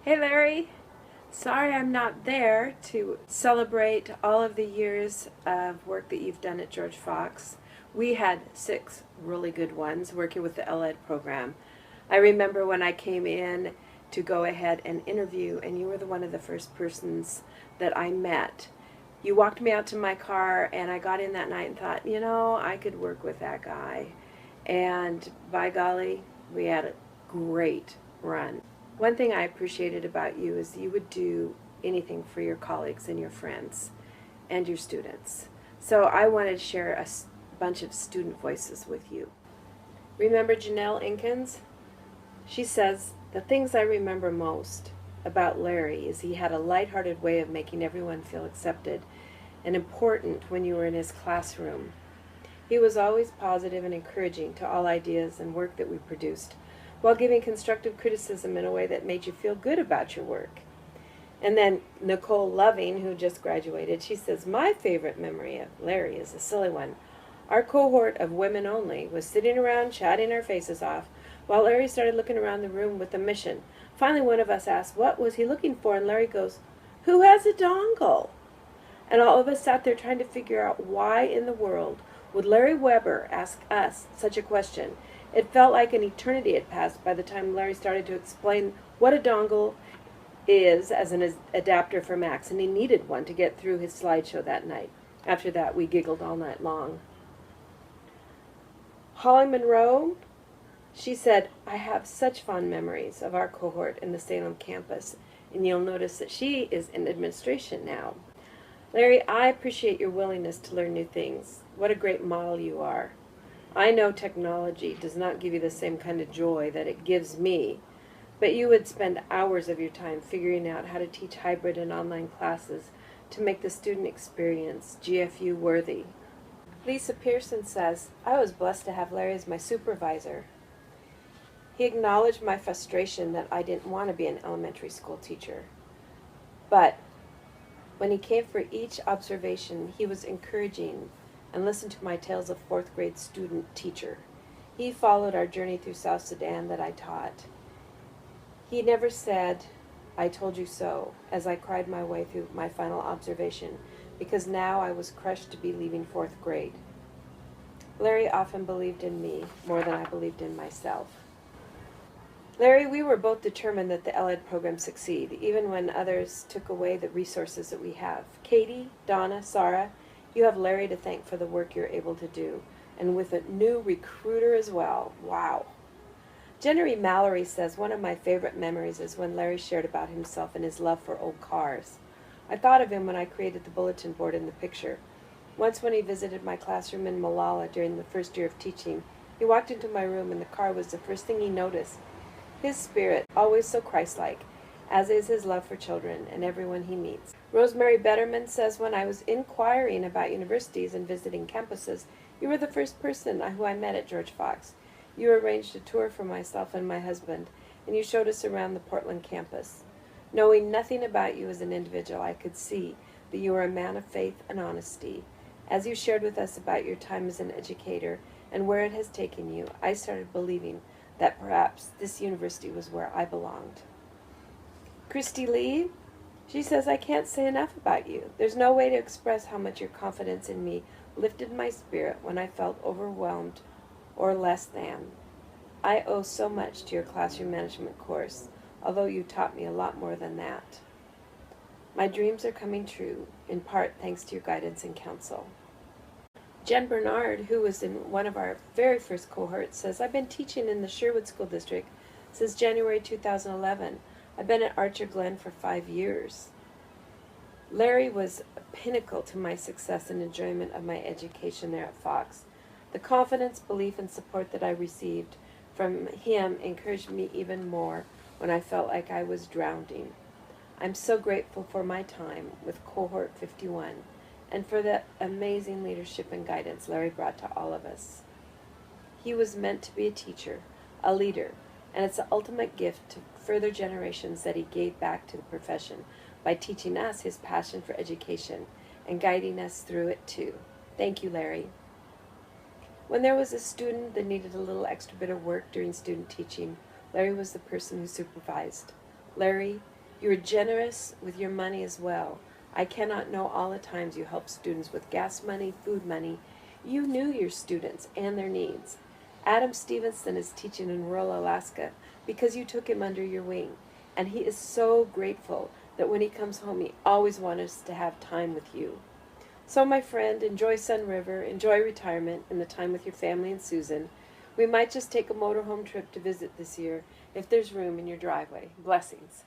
Hey Larry, sorry I'm not there to celebrate all of the years of work that you've done at George Fox. We had 6 really good ones working with the LED program. I remember when I came in to go ahead and interview, and you were one of the first persons that I met. You walked me out to my car, and I got in that night and thought, I could work with that guy. And by golly, we had a great run. One thing I appreciated about you is you would do anything for your colleagues and your friends and your students. So I wanted to share a bunch of student voices with you. Remember Janelle Inkins? She says, "The things I remember most about Larry is he had a lighthearted way of making everyone feel accepted and important when you were in his classroom. He was always positive and encouraging to all ideas and work that we produced, while giving constructive criticism in a way that made you feel good about your work." And then Nicole Loving, who just graduated, she says, "My favorite memory of Larry is a silly one. Our cohort of women only was sitting around chatting our faces off while Larry started looking around the room with a mission. Finally, one of us asked, what was he looking for? And Larry goes, 'Who has a dongle?' And all of us sat there trying to figure out why in the world would Larry Weber ask us such a question. It felt like an eternity had passed by the time Larry started to explain what a dongle is as an adapter for Macs, and he needed one to get through his slideshow that night. After that, we giggled all night long." Holly Monroe, she said, "I have such fond memories of our cohort in the Salem campus," and you'll notice that she is in administration now. "Larry, I appreciate your willingness to learn new things. What a great model you are. I know technology does not give you the same kind of joy that it gives me, but you would spend hours of your time figuring out how to teach hybrid and online classes to make the student experience GFU worthy." Lisa Pearson says, "I was blessed to have Larry as my supervisor. He acknowledged my frustration that I didn't want to be an elementary school teacher. But when he came for each observation, he was encouraging and listened to my tales of 4th grade student teacher. He followed our journey through South Sudan that I taught. He never said, 'I told you so,' as I cried my way through my final observation, because now I was crushed to be leaving 4th grade. Larry often believed in me more than I believed in myself." Larry, we were both determined that the LED program succeed, even when others took away the resources that we have. Katie, Donna, Sarah, you have Larry to thank for the work you're able to do, and with a new recruiter as well. Wow. Jennery Mallory says, "One of my favorite memories is when Larry shared about himself and his love for old cars. I thought of him when I created the bulletin board in the picture. Once when he visited my classroom in Malala during the first year of teaching, he walked into my room and the car was the first thing he noticed. His spirit, always so Christ-like, as is his love for children and everyone he meets." Rosemary Betterman says, "When I was inquiring about universities and visiting campuses, you were the first person who I met at George Fox. You arranged a tour for myself and my husband, and you showed us around the Portland campus. Knowing nothing about you as an individual, I could see that you were a man of faith and honesty. As you shared with us about your time as an educator and where it has taken you, I started believing that perhaps this university was where I belonged." Christy Lee, she says, "I can't say enough about you. There's no way to express how much your confidence in me lifted my spirit when I felt overwhelmed or less than. I owe so much to your classroom management course, although you taught me a lot more than that. My dreams are coming true, in part thanks to your guidance and counsel." Jen Bernard, who was in one of our very first cohorts, says, "I've been teaching in the Sherwood School District since January 2011. I've been at Archer Glen for 5 years. Larry was a pinnacle to my success and enjoyment of my education there at Fox. The confidence, belief, and support that I received from him encouraged me even more when I felt like I was drowning. I'm so grateful for my time with Cohort 51 and for the amazing leadership and guidance Larry brought to all of us. He was meant to be a teacher, a leader, and it's the ultimate gift to further generations that he gave back to the profession by teaching us his passion for education and guiding us through it too. Thank you, Larry." When there was a student that needed a little extra bit of work during student teaching, Larry was the person who supervised. Larry, You are generous with your money as well. I cannot know all the times you helped students with gas money, food money. You knew your students and their needs. Adam Stevenson is teaching in rural Alaska because you took him under your wing, and he is so grateful that when he comes home he always wants to have time with you. So, my friend, enjoy Sun River, enjoy retirement and the time with your family and Susan. We might just take a motorhome trip to visit this year if there's room in your driveway. Blessings.